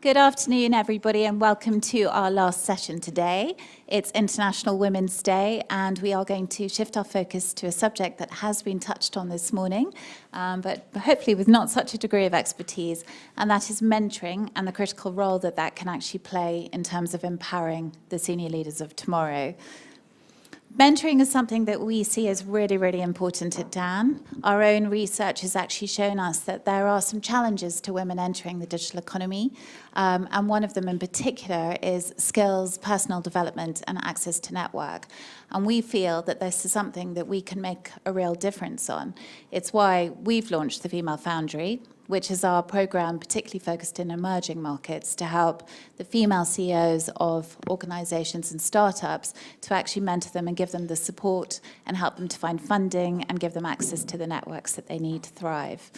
Good afternoon, everybody, and welcome to our last session today. It's International Women's Day, and we are going to shift our focus to a subject that has been touched on this morning, but hopefully with not such a degree of expertise, and that is mentoring and the critical role that that can actually play in terms of empowering the senior leaders of tomorrow. Mentoring is something that we see as really, really important at Dan. Our own research has actually shown us that there are some challenges to women entering the digital economy, and one of them in particular is skills, personal development, and access to network. And we feel that this is something that we can make a real difference on. It's why we've launched the Female Foundry, which is our program particularly focused in emerging markets to help the female CEOs of organizations and startups to actually mentor them and give them the support and help them to find funding and give them access to the networks that they need to thrive.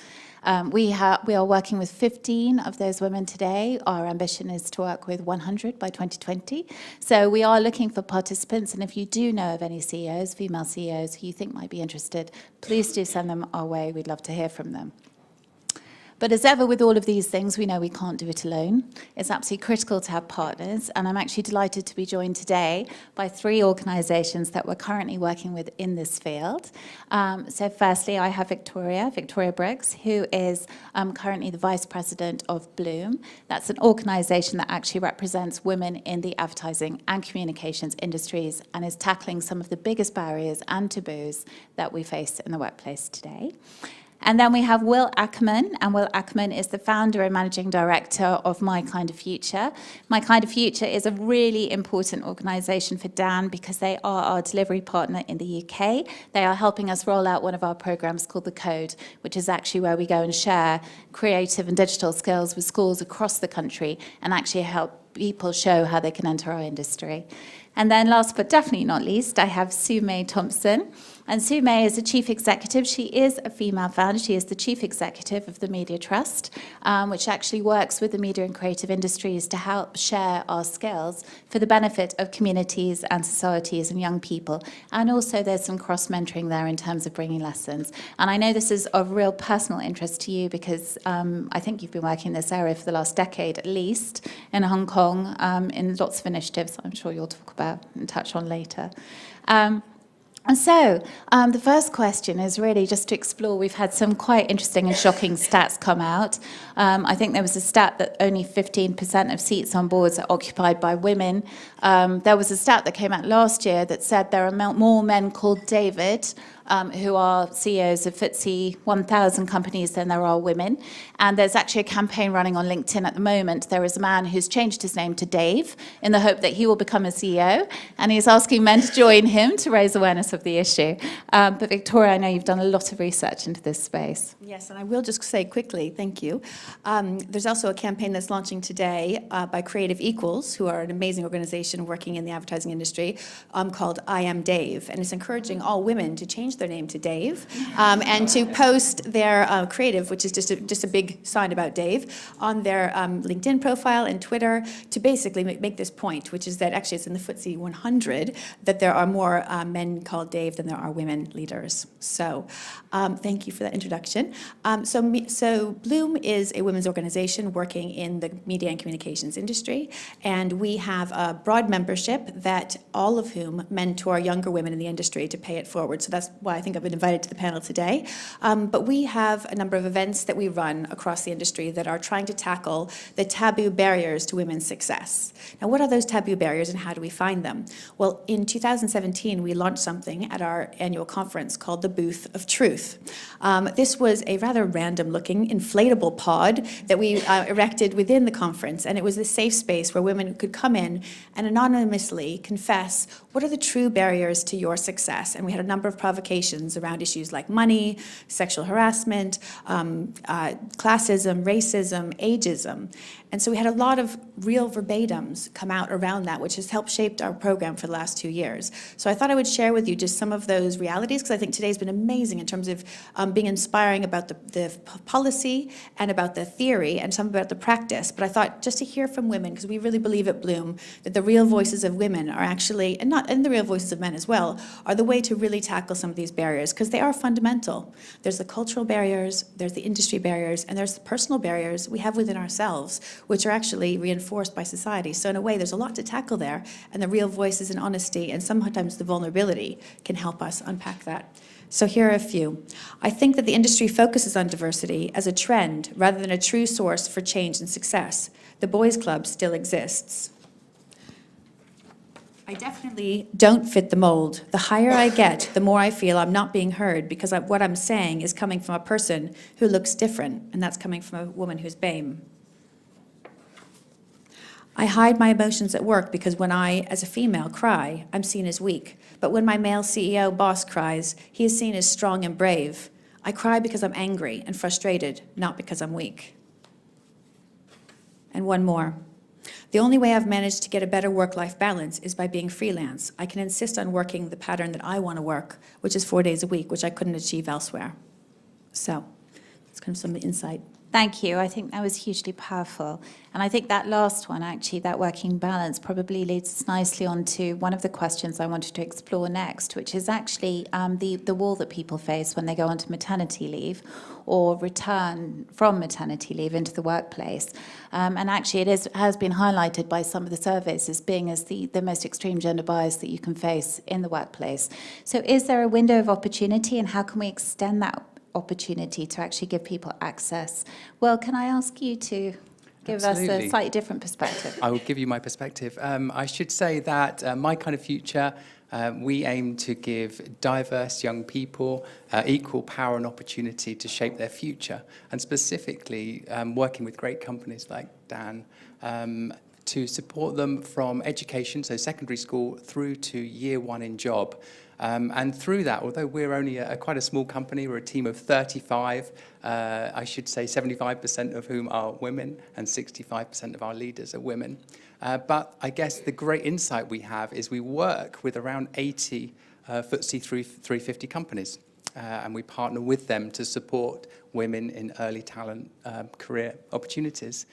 We are working with 15 of those women today. Our ambition is to work with 100 by 2020. So we are looking for participants, and if you do know of any CEOs, female CEOs, who you think might be interested, please do send them our way. We'd love to hear from them. But as ever with all of these things, we know we can't do it alone. It's absolutely critical to have partners, and I'm actually delighted to be joined today by 3 organisations that we're currently working with in this field. So firstly, I have Victoria Briggs, who is currently the Vice President of Bloom. That's an organisation that actually represents women in the advertising and communications industries and is tackling some of the biggest barriers and taboos that we face in the workplace today. And then we have Will Akerman, and Will Akerman is the founder and managing director of MyKindaFuture. MyKindaFuture is a really important organisation for Dan because they are our delivery partner in the UK. They are helping us roll out one of our programmes called The Code, which is actually where we go and share creative and digital skills with schools across the country and actually help people show how they can enter our industry. And then last but definitely not least, I have Su-Mei Thompson. And Su-Mei is the chief executive. She is a female founder. She is the chief executive of the MediaTrust, which actually works with the media and creative industries to help share our skills for the benefit of communities and societies and young people. And also there's some cross-mentoring there in terms of bringing lessons. And I know this is of real personal interest to you because I think you've been working in this area for the last decade at least in Hong Kong in lots of initiatives I'm sure you'll talk about and touch on later. And so the first question is really just to explore. We've had some quite interesting and shocking stats come out. I think there was a stat that only 15% of seats on boards are occupied by women. There was a stat that came out last year that said there are more men called David who are CEOs of FTSE 1000 companies than there are women. And there's actually a campaign running on LinkedIn at the moment. There is a man who's changed his name to Dave in the hope that he will become a CEO. And he's asking men to join him to raise awareness of the issue. But Victoria, I know you've done a lot of research into this space. Yes, and I will just say quickly, thank you. There's also a campaign that's launching today by Creative Equals, who are an amazing organization working in the advertising industry, called I Am Dave. And it's encouraging all women to change their name to Dave and to post their creative, which is just a big sign about Dave, on their LinkedIn profile and Twitter to basically make this point, which is that actually it's in the FTSE 100 that there are more men called Dave than there are women leaders. So thank you for that introduction. So Bloom is a women's organization working in the media and communications industry, and we have a broad membership that all of whom mentor younger women in the industry to pay it forward. So that's why I think I've been invited to the panel today. But we have a number of events that we run across the industry that are trying to tackle the taboo barriers to women's success. Now, what are those taboo barriers and how do we find them? Well, in 2017, we launched something at our annual conference called the Booth of Truth. This was a rather random-looking inflatable pod that we erected within the conference, and it was a safe space where women could come in and anonymously confess what are the true barriers to your success. And we had a number of provocations around issues like money, sexual harassment, classism, racism, ageism. And so we had a lot of real verbatims come out around that, which has helped shape our program for the last 2 years. So I thought I would share with you just some of those realities, because I think today's been amazing in terms of being inspiring about the policy and about the theory and some about the practice. But I thought just to hear from women, because we really believe at Bloom that the real voices of women are actually, and the real voices of men as well, are the way to really tackle some of these these barriers, because they are fundamental. There's the cultural barriers, there's the industry barriers, and there's the personal barriers we have within ourselves, which are actually reinforced by society. So in a way, there's a lot to tackle there, and the real voices and honesty, and sometimes the vulnerability can help us unpack that. So here are a few. I think that the industry focuses on diversity as a trend rather than a true source for change and success. The boys' club still exists. I definitely don't fit the mold. The higher I get, the more I feel I'm not being heard, because what I'm saying is coming from a person who looks different, and that's coming from a woman who's BAME. I hide my emotions at work because when I, as a female, cry, I'm seen as weak. But when my male CEO boss cries, he is seen as strong and brave. I cry because I'm angry and frustrated, not because I'm weak. And one more. The only way I've managed to get a better work-life balance is by being freelance. I can insist on working the pattern that I want to work, which is 4 days a week, which I couldn't achieve elsewhere. So that's kind of some insight. Thank you. I think that was hugely powerful. And I think that last one, actually, that working balance, probably leads us nicely on to one of the questions I wanted to explore next, which is actually the wall that people face when they go onto maternity leave or return from maternity leave into the workplace. And actually, has been highlighted by some of the surveys as being as the most extreme gender bias that you can face in the workplace. So is there a window of opportunity, and how can we extend that opportunity to actually give people access? Well, can I ask you to give us a slightly different perspective? I will give you my perspective. I should say that MyKindaFuture, we aim to give diverse young people equal power and opportunity to shape their future, and specifically working with great companies like Dan to support them from education, so secondary school, through to year one in job. And through that, although we're only quite a small company, we're a team of 35, I should say 75% of whom are women and 65% of our leaders are women. But I guess the great insight we have is we work with around 80 FTSE 350 companies, and we partner with them to support women in early talent career opportunities.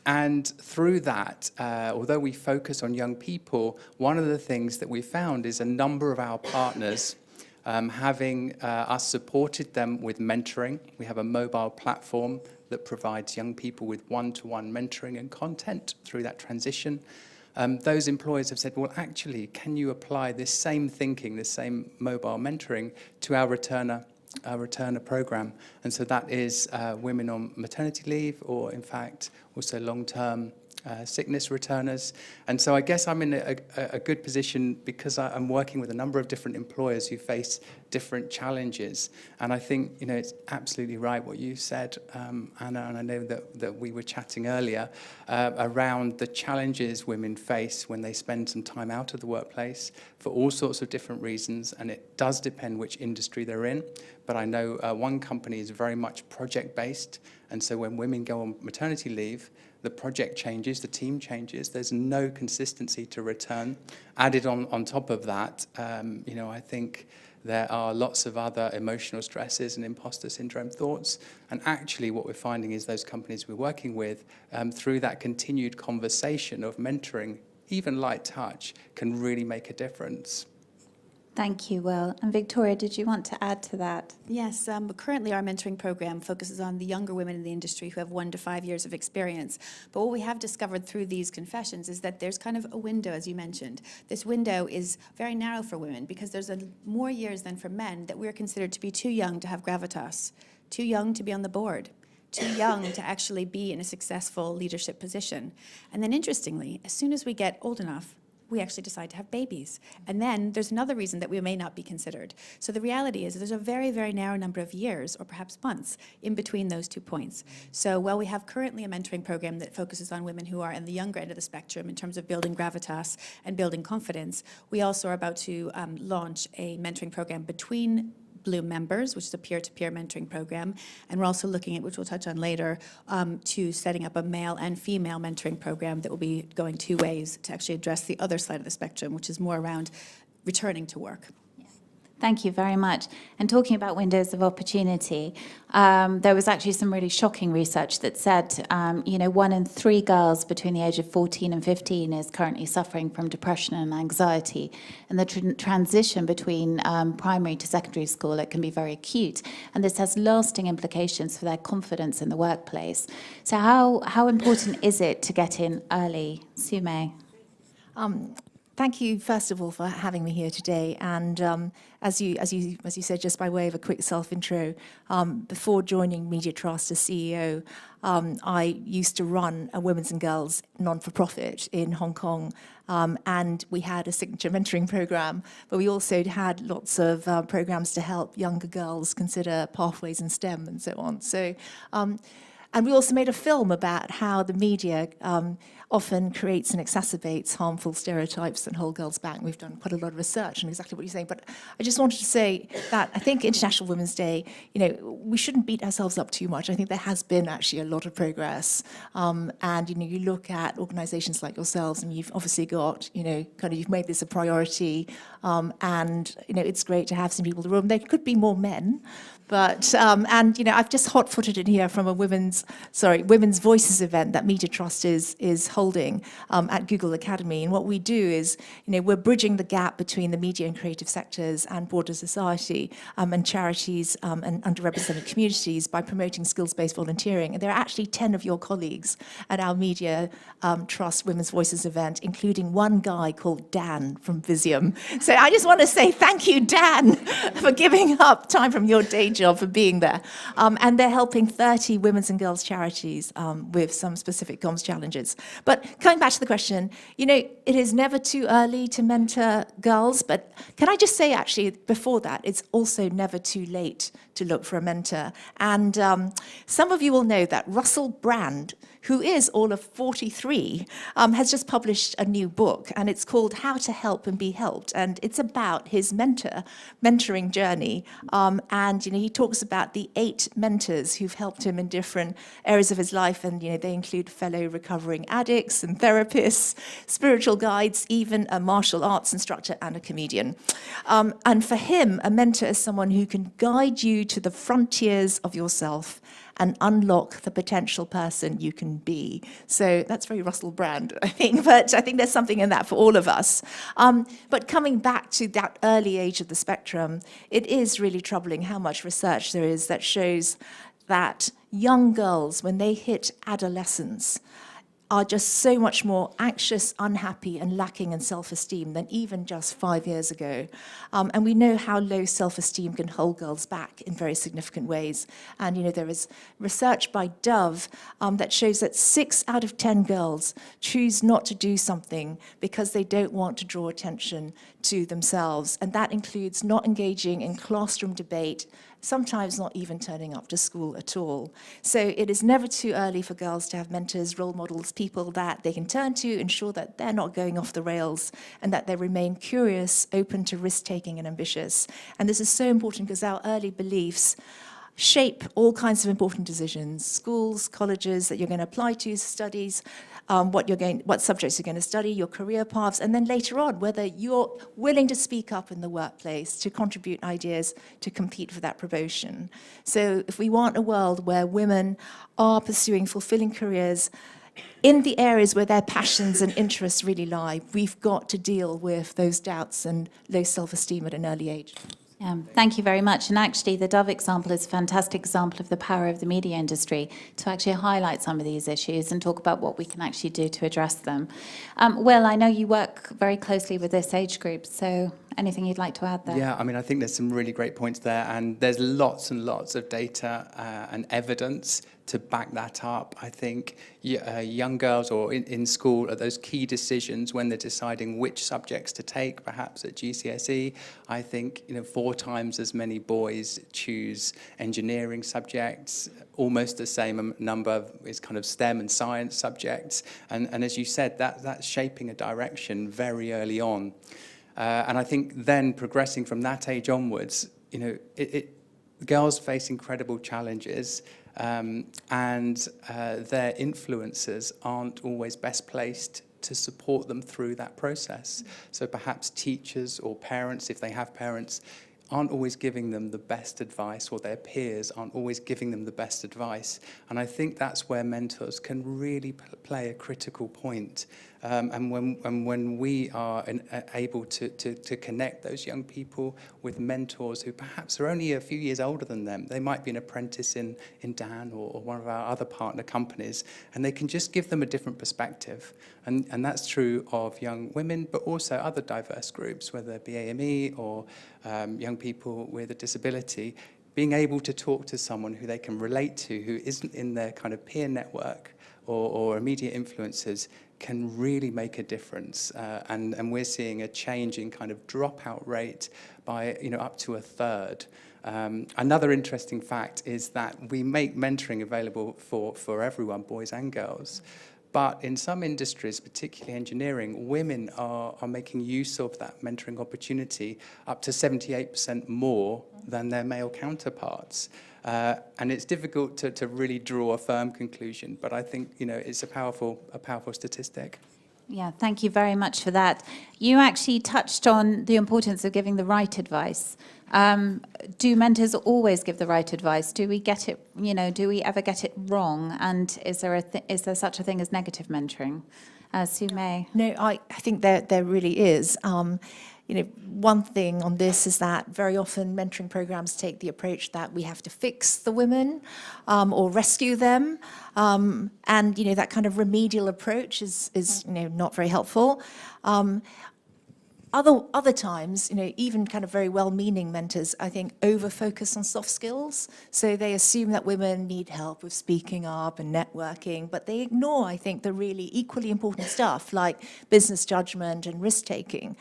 And through that, although we focus on young people, one of the things that we found is a number of our partners having us supported them with mentoring. We have a mobile platform that provides young people with one-to-one mentoring and content through that transition. Those employers have said, well, actually, can you apply this same thinking, this same mobile mentoring to our returner program? And so that is women on maternity leave, or in fact also long-term sickness returners. And so I guess I'm in a good position because I'm working with a number of different employers who face different challenges. And I think, it's absolutely right what you said, Anna, and I know that we were chatting earlier around the challenges women face when they spend some time out of the workplace for all sorts of different reasons, and it does depend which industry they're in. But I know one company is very much project-based, and so when women go on maternity leave, the project changes, the team changes, there's no consistency to return. Added on top of that, I think there are lots of other emotional stresses and imposter syndrome thoughts. And actually what we're finding is those companies we're working with, through that continued conversation of mentoring, even light touch, can really make a difference. Thank you, Will. And Victoria, did you want to add to that? Yes, currently our mentoring program focuses on the younger women in the industry who have 1 to 5 years of experience. But what we have discovered through these confessions is that there's kind of a window, as you mentioned. This window is very narrow for women because there's more years than for men that we're considered to be too young to have gravitas, too young to be on the board, too young to actually be in a successful leadership position. And then interestingly, as soon as we get old enough, we actually decide to have babies. And then there's another reason that we may not be considered. So the reality is there's a very, very narrow number of years, or perhaps months, in between those 2 points. So while we have currently a mentoring program that focuses on women who are in the younger end of the spectrum in terms of building gravitas and building confidence, we also are about to launch a mentoring program between Bloom members, which is a peer-to-peer mentoring program. And we're also looking at, which we'll touch on later, to setting up a male and female mentoring program that will be going 2 ways to actually address the other side of the spectrum, which is more around returning to work. Thank you very much. And talking about windows of opportunity, there was actually some really shocking research that said, 1 in 3 girls between the age of 14 and 15 is currently suffering from depression and anxiety. And the transition between primary to secondary school, it can be very acute. And this has lasting implications for their confidence in the workplace. So how important is it to get in early? Su-Mei. Thank you, first of all, for having me here today. And as you said, just by way of a quick self-intro, before joining MediaTrust as CEO, I used to run a women's and girls non-for-profit in Hong Kong. And we had a signature mentoring program, but we also had lots of programs to help younger girls consider pathways in STEM and so on. So, and we also made a film about how the media often creates and exacerbates harmful stereotypes that hold girls back. We've done quite a lot of research on exactly what you're saying. But I just wanted to say that I think International Women's Day, we shouldn't beat ourselves up too much. I think there has been actually a lot of progress. And, you look at organizations like yourselves, and you've obviously got, you've made this a priority. And, it's great to have some people in the room. There could be more men. But, I've just hot-footed in here from a Women's Voices event that MediaTrust is holding at Google Academy. And what we do is, we're bridging the gap between the media and creative sectors and broader society and charities and underrepresented communities by promoting skills-based volunteering. And there are actually 10 of your colleagues at our MediaTrust Women's Voices event, including one guy called Dan from Visium. So I just want to say thank you, Dan, for giving up time from your day job for being there. And they're helping 30 women's and girls charities with some specific comms challenges. But coming back to the question, it is never too early to mentor girls, but can I just say actually before that, it's also never too late to look for a mentor. And some of you will know that Russell Brand, who is all of 43, has just published a new book, and it's called How to Help and Be Helped, and it's about his mentoring journey. And he talks about the 8 mentors who've helped him in different areas of his life, and they include fellow recovering addicts and therapists, spiritual guides, even a martial arts instructor and a comedian. And for him, a mentor is someone who can guide you to the frontiers of yourself and unlock the potential person you can be. So that's very Russell Brand, I think, but I think there's something in that for all of us. But coming back to that early age of the spectrum, it is really troubling how much research there is that shows that young girls, when they hit adolescence, are just so much more anxious, unhappy, and lacking in self-esteem than even just 5 years ago. And we know how low self-esteem can hold girls back in very significant ways. And there is research by Dove that shows that 6 out of 10 girls choose not to do something because they don't want to draw attention to themselves. And that includes not engaging in classroom debate, sometimes not even turning up to school at all. So it is never too early for girls to have mentors, role models, people that they can turn to, ensure that they're not going off the rails and that they remain curious, open to risk-taking and ambitious. And this is so important because our early beliefs shape all kinds of important decisions, schools, colleges that you're going to apply to, studies, what subjects you're going to study, your career paths, and then later on, whether you're willing to speak up in the workplace, to contribute ideas, to compete for that promotion. So if we want a world where women are pursuing fulfilling careers in the areas where their passions and interests really lie, we've got to deal with those doubts and low self-esteem at an early age. Thank you very much. And actually, the Dove example is a fantastic example of the power of the media industry to actually highlight some of these issues and talk about what we can actually do to address them. Will, I know you work very closely with this age group, so anything you'd like to add there? Yeah, I think there's some really great points there, and there's lots and lots of data and evidence to back that up. I think young girls or in school are those key decisions when they're deciding which subjects to take, perhaps at GCSE. I think 4 times as many boys choose engineering subjects, almost the same number is kind of STEM and science subjects. And as you said, that's shaping a direction very early on. And I think then progressing from that age onwards, girls face incredible challenges, and their influencers aren't always best placed to support them through that process. So perhaps teachers or parents, if they have parents, aren't always giving them the best advice, or their peers aren't always giving them the best advice. And I think that's where mentors can really play a critical point. And when we are able to connect those young people with mentors who perhaps are only a few years older than them, they might be an apprentice in Dan or one of our other partner companies, and they can just give them a different perspective. And that's true of young women, but also other diverse groups, whether it be AME or young people with a disability. Being able to talk to someone who they can relate to, who isn't in their kind of peer network or immediate influences, can really make a difference. And we're seeing a change in kind of dropout rate by up to a third. Another interesting fact is that we make mentoring available for everyone, boys and girls. But in some industries, particularly engineering, women are making use of that mentoring opportunity up to 78% more than their male counterparts. And it's difficult to really draw a firm conclusion, but I think it's a powerful statistic. Yeah, thank you very much for that. You actually touched on the importance of giving the right advice. Do mentors always give the right advice? Do we get it, do we ever get it wrong? And is there such a thing as negative mentoring? Su-Mei? No, I think there really is. One thing on this is that very often mentoring programs take the approach that we have to fix the women or rescue them. And, that kind of remedial approach is not very helpful. Other times, even kind of very well-meaning mentors, I think, over-focus on soft skills. So they assume that women need help with speaking up and networking, but they ignore, I think, the really equally important stuff like business judgment and risk-taking.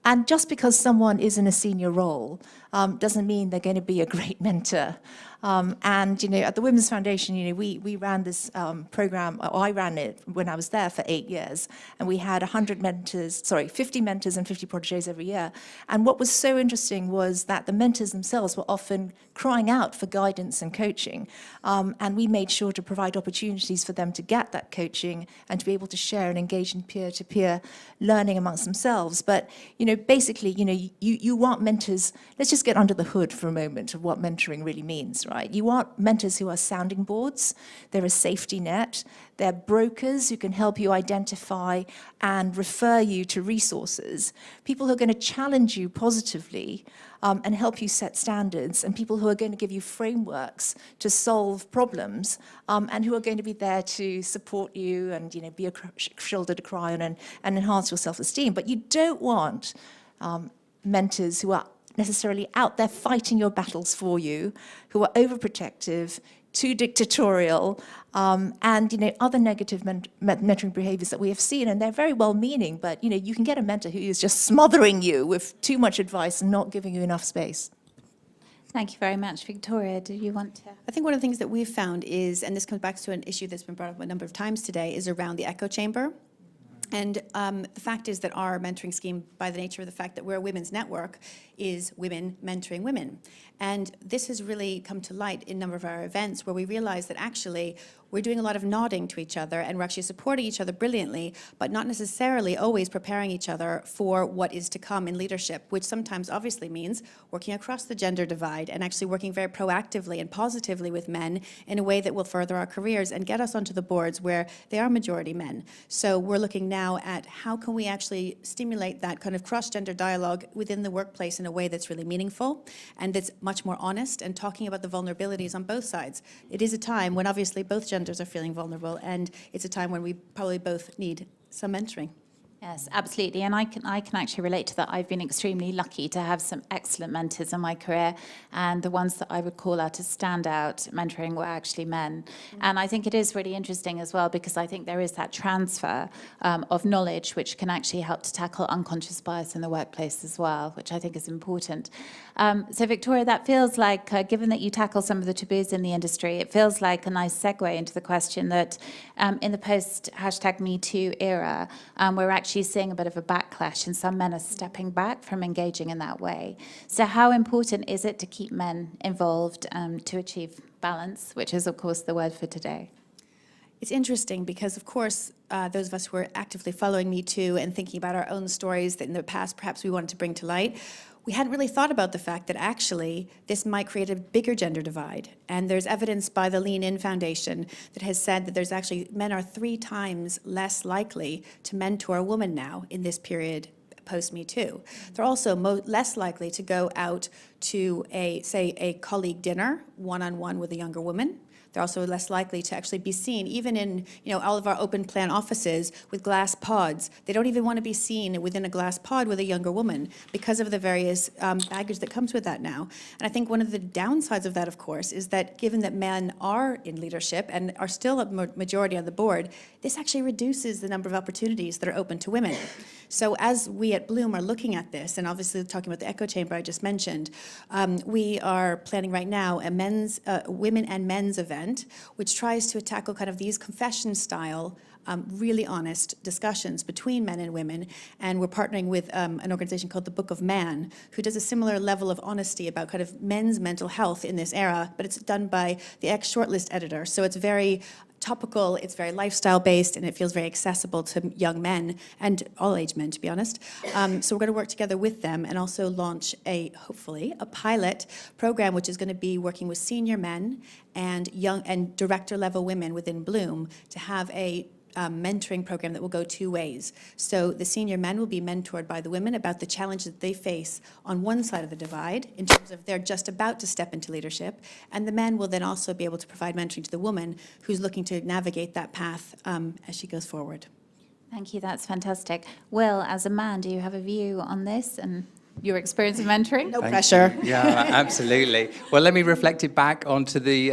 And just because someone is in a senior role doesn't mean they're going to be a great mentor. And at the Women's Foundation, we ran this program. I ran it when I was there for 8 years, and we had 50 mentors and 50 protégés every year. And what was so interesting was that the mentors themselves were often crying out for guidance and coaching, and we made sure to provide opportunities for them to get that coaching and to be able to share and engage in peer-to-peer learning amongst themselves. But basically, you want mentors. Let's just get under the hood for a moment of what mentoring really means, right? You want mentors who are sounding boards. They're a safety net. They're brokers who can help you identify and refer you to resources. People who are going to challenge you positively and help you set standards, and people who are going to give you frameworks to solve problems, and who are going to be there to support you and be a shoulder to cry on and enhance your self-esteem. But you don't want mentors who are necessarily out there fighting your battles for you, who are overprotective, too dictatorial, and other negative mentoring behaviors that we have seen. And they're very well-meaning, but you can get a mentor who is just smothering you with too much advice and not giving you enough space. Thank you very much. Victoria, do you want to? I think one of the things that we've found is, and this comes back to an issue that's been brought up a number of times today, is around the echo chamber. And the fact is that our mentoring scheme, by the nature of the fact that we're a women's network, is women mentoring women. And this has really come to light in a number of our events where we realize that actually we're doing a lot of nodding to each other and we're actually supporting each other brilliantly, but not necessarily always preparing each other for what is to come in leadership, which sometimes obviously means working across the gender divide and actually working very proactively and positively with men in a way that will further our careers and get us onto the boards where they are majority men. So we're looking now at how can we actually stimulate that kind of cross-gender dialogue within the workplace in a way that's really meaningful and that's much more honest and talking about the vulnerabilities on both sides. It is a time when obviously both genders are feeling vulnerable, and it's a time when we probably both need some mentoring. Yes, absolutely. And I can actually relate to that. I've been extremely lucky to have some excellent mentors in my career, and the ones that I would call out as standout mentoring were actually men. And I think it is really interesting as well, because I think there is that transfer of knowledge which can actually help to tackle unconscious bias in the workplace as well, which I think is important. So Victoria, that feels like, given that you tackle some of the taboos in the industry, it feels like a nice segue into the question that in the post#MeToo era, we're actually seeing a bit of a backlash, and some men are stepping back from engaging in that way. So how important is it to keep men involved to achieve balance, which is, of course, the word for today? It's interesting because, of course, those of us who are actively following Me Too and thinking about our own stories that in the past perhaps we wanted to bring to light, we hadn't really thought about the fact that actually this might create a bigger gender divide. And there's evidence by the Lean In Foundation that has said that there's actually, men are 3 times less likely to mentor a woman now in this period post-Me Too. They're also less likely to go out to a colleague dinner one-on-one with a younger woman. They're also less likely to actually be seen, even in all of our open plan offices with glass pods. They don't even want to be seen within a glass pod with a younger woman because of the various baggage that comes with that now. And I think one of the downsides of that, of course, is that given that men are in leadership and are still a majority on the board, this actually reduces the number of opportunities that are open to women. So as we at Bloom are looking at this, and obviously talking about the echo chamber I just mentioned, we are planning right now a women and men's event, which tries to tackle kind of these confession-style, really honest discussions between men and women. And we're partnering with an organization called the Book of Man, who does a similar level of honesty about kind of men's mental health in this era, but it's done by the ex-shortlist editor. So it's very topical, it's very lifestyle-based, and it feels very accessible to young men and all age men, to be honest. So we're going to work together with them and also launch hopefully a pilot program, which is going to be working with senior men and young and director-level women within Bloom to have a mentoring program that will go 2 ways. So the senior men will be mentored by the women about the challenges that they face on one side of the divide in terms of they're just about to step into leadership, and the men will then also be able to provide mentoring to the woman who's looking to navigate that path as she goes forward. Thank you, that's fantastic. Will, as a man, do you have a view on this and your experience of mentoring? No pressure. Yeah, absolutely. Well, let me reflect it back onto the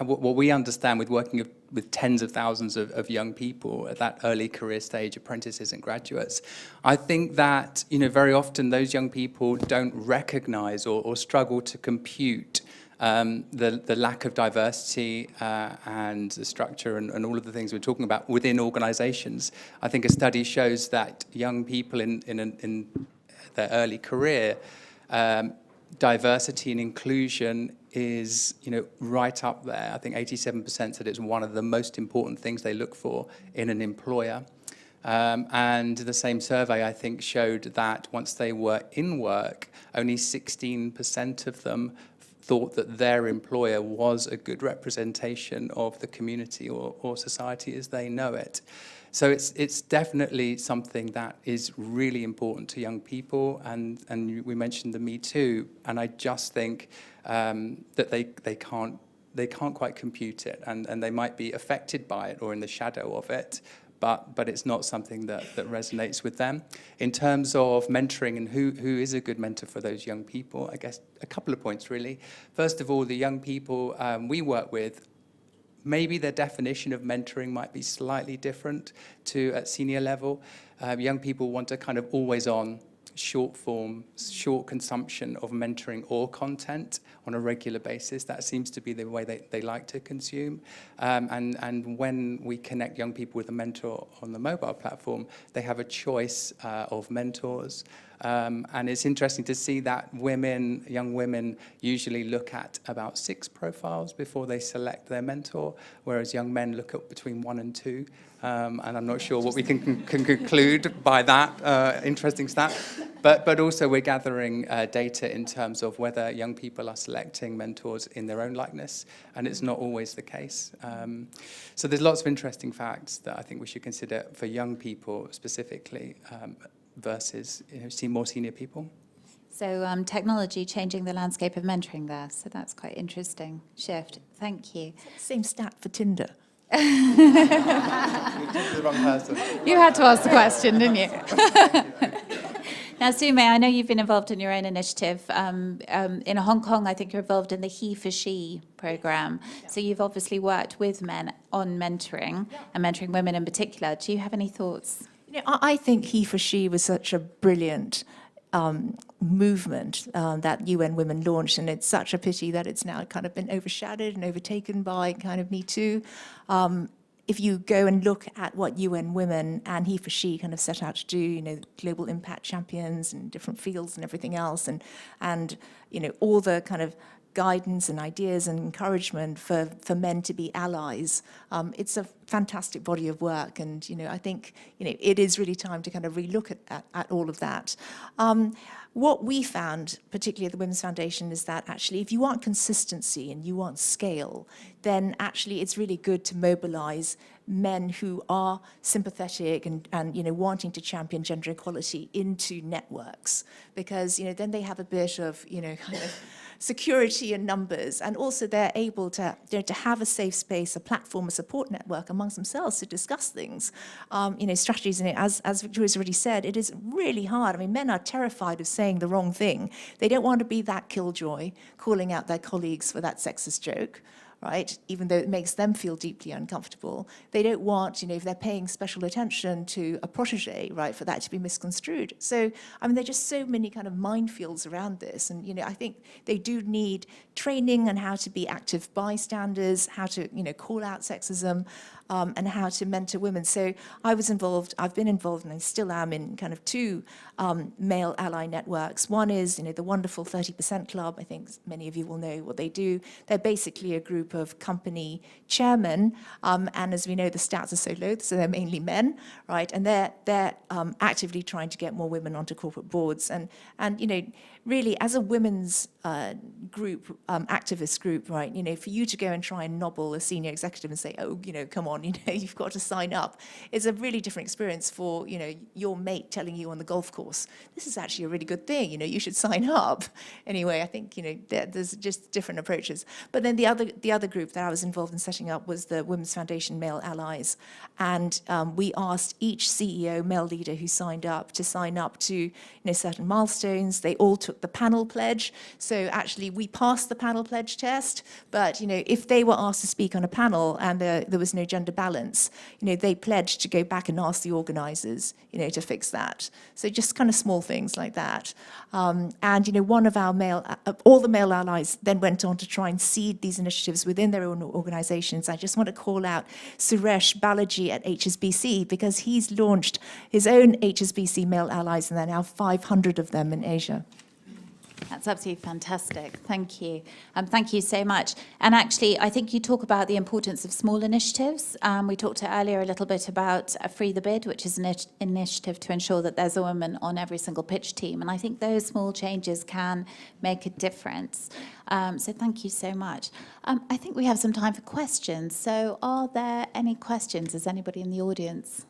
what we understand with working with tens of thousands of young people at that early career stage, apprentices and graduates. I think that very often those young people don't recognize or struggle to compute the lack of diversity and the structure and all of the things we're talking about within organizations. I think a study shows that young people in their early career, diversity and inclusion is right up there. I think 87% said it's one of the most important things they look for in an employer. And the same survey, I think, showed that once they were in work, only 16% of them thought that their employer was a good representation of the community or society as they know it. So it's definitely something that is really important to young people, and we mentioned the Me Too, and I just think that they can't quite compute it, and they might be affected by it or in the shadow of it, but it's not something that resonates with them. In terms of mentoring and who is a good mentor for those young people, I guess a couple of points really. First of all, the young people we work with, maybe their definition of mentoring might be slightly different to at senior level. Young people want a kind of always on, short form, short consumption of mentoring or content on a regular basis. That seems to be the way they like to consume. And when we connect young people with a mentor on the mobile platform, they have a choice of mentors. And it's interesting to see that young women usually look at about 6 profiles before they select their mentor, whereas young men look at between 1 and 2. And I'm not sure what we can conclude by that interesting stat. But also we're gathering data in terms of whether young people are selecting mentors in their own likeness, and it's not always the case. So there's lots of interesting facts that I think we should consider for young people specifically versus more senior people. So technology changing the landscape of mentoring there. So that's quite interesting shift. Thank you. Same stat for Tinder. You took the wrong person. You had to ask the question, didn't you? Now, Su-Mei, I know you've been involved in your own initiative. In Hong Kong, I think you're involved in the He for She program. So you've obviously worked with men on mentoring and mentoring women in particular. Do you have any thoughts? I think He for She was such a brilliant movement that UN Women launched, and it's such a pity that it's now kind of been overshadowed and overtaken by kind of Me Too. If you go and look at what UN Women and He for She kind of set out to do, global impact champions and different fields and everything else, and all the kind of guidance and ideas and encouragement for men to be allies. It's a fantastic body of work, and I think it is really time to kind of relook at all of that. what we found, particularly at the Women's Foundation, is that actually if you want consistency and you want scale, then actually it's really good to mobilize men who are sympathetic and wanting to champion gender equality into networks, because then they have a bit of kind of security in numbers, and also they're able to to have a safe space, a platform, a support network amongst themselves to discuss things, strategies. And as Victoria's already said, it is really hard. I mean, men are terrified of saying the wrong thing. They don't want to be that killjoy calling out their colleagues for that sexist joke, right? Even though it makes them feel deeply uncomfortable. They don't want, if they're paying special attention to a protege, right, for that to be misconstrued. So, I mean, there are just so many kind of minefields around this. And, I think they do need training on how to be active bystanders, how to, call out sexism, and how to mentor women. So I've been involved, and I still am, in kind of two male ally networks. One is, the wonderful 30% Club. I think many of you will know what they do. They're basically a group of company chairmen, and as we know, the stats are so low, so they're mainly men, right? And they're actively trying to get more women onto corporate boards. And really, as a women's group, activist group, right, for you to go and try and nobble a senior executive and say, oh, come on, you've got to sign up, is a really different experience for, your mate telling you on the golf course, this is actually a really good thing, you should sign up. Anyway, I think, there's just different approaches. But then the other group that I was involved in setting up was the Women's Foundation Male Allies. And we asked each CEO, male leader who signed up, to sign up to, certain milestones. They all took the panel pledge. So actually we passed the panel pledge test, but if they were asked to speak on a panel and there was no gender balance, they pledged to go back and ask the organizers, to fix that. So just kind of small things like that. And one of our all the male allies then went on to try and seed these initiatives within their own organizations. I just want to call out Suresh Balaji at HSBC, because he's launched his own HSBC male allies, and there are now 500 of them in Asia. That's absolutely fantastic. Thank you. Thank you so much. And actually, I think you talk about the importance of small initiatives. We talked earlier a little bit about Free the Bid, which is an initiative to ensure that there's a woman on every single pitch team. And I think those small changes can make a difference. So thank you so much. I think we have some time for questions. So are there any questions? Is anybody in the audience?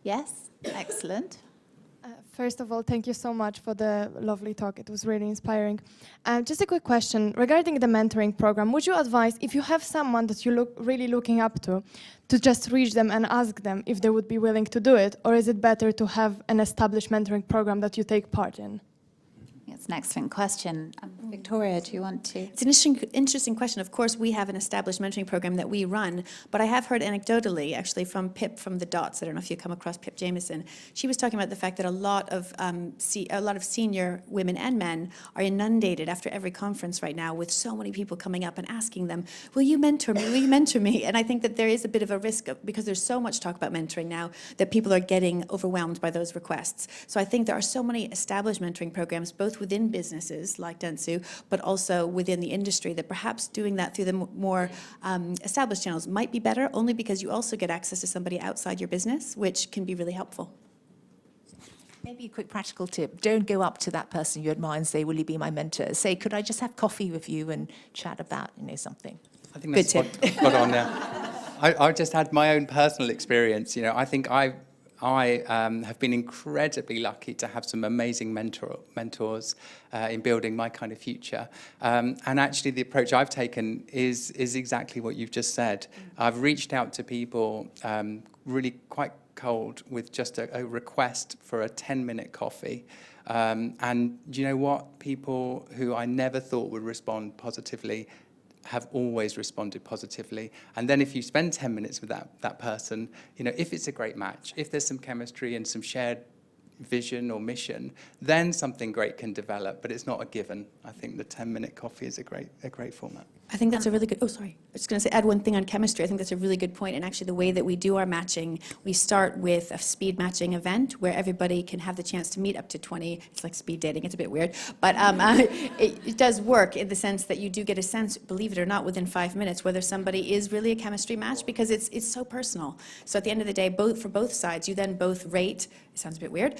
Yes? Excellent. First of all, thank you so much for the lovely talk. It was really inspiring. Just a quick question regarding the mentoring program. Would you advise, if you have someone that you really looking up to just reach them and ask them if they would be willing to do it? Or is it better to have an established mentoring program that you take part in? It's an excellent question. Victoria, do you want to? It's an interesting question. Of course, we have an established mentoring program that we run, but I have heard anecdotally, actually, from Pip from the Dots. I don't know if you come across Pip Jameson. She was talking about the fact that a lot of senior women and men are inundated after every conference right now with so many people coming up and asking them, "Will you mentor me? Will you mentor me?" And I think that there is a bit of a risk because there's so much talk about mentoring now that people are getting overwhelmed by those requests. So I think there are so many established mentoring programs, both within businesses like Dentsu, but also within the industry, that perhaps doing that through the more established channels might be better, only because you also get access to somebody outside your business, which can be really helpful. Maybe a quick practical tip. Don't go up to that person you admire and say, "Will you be my mentor?" Say, "Could I just have coffee with you and chat about, something?" I think that's spot on there. I just had my own personal experience. I think I have been incredibly lucky to have some amazing mentors in building MyKindaFuture. And actually, the approach I've taken is exactly what you've just said. I've reached out to people really quite cold with just a request for a 10-minute coffee. And do you know what? People who I never thought would respond positively have always responded positively. And then if you spend 10 minutes with that person, if it's a great match, if there's some chemistry and some shared vision or mission, then something great can develop, but it's not a given. I think the 10-minute coffee is a great format. I think that's a really good, I was just going to add one thing on chemistry. I think that's a really good point. And actually the way that we do our matching, we start with a speed matching event where everybody can have the chance to meet up to 20. It's like speed dating, it's a bit weird. But it does work in the sense that you do get a sense, believe it or not, within 5 minutes, whether somebody is really a chemistry match, because it's so personal. So at the end of the day, for both sides, you then both rate, it sounds a bit weird,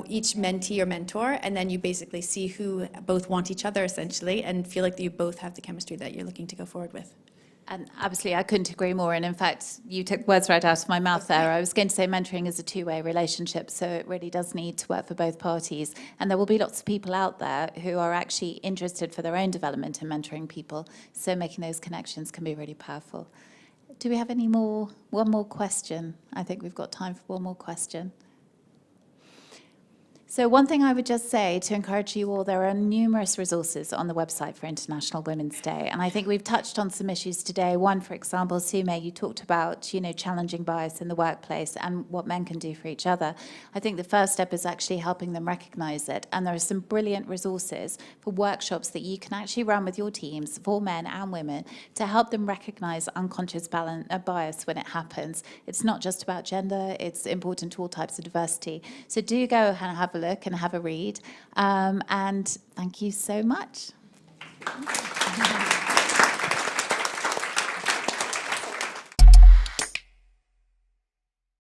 each mentee or mentor, and then you basically see who both want each other essentially and feel like you both have the chemistry that you're looking to go forward with. And absolutely, I couldn't agree more. And in fact, you took words right out of my mouth there. I was going to say mentoring is a two-way relationship, so it really does need to work for both parties. And there will be lots of people out there who are actually interested for their own development in mentoring people. So making those connections can be really powerful. Do we have any more? One more question. I think we've got time for one more question. So one thing I would just say to encourage you all, there are numerous resources on the website for International Women's Day. And I think we've touched on some issues today. One, for example, Su-Mei, you talked about, challenging bias in the workplace and what men can do for each other. I think the first step is actually helping them recognize it. And there are some brilliant resources for workshops that you can actually run with your teams, for men and women, to help them recognize unconscious bias when it happens. It's not just about gender, it's important to all types of diversity. So do go and have a look and have a read. And thank you so much.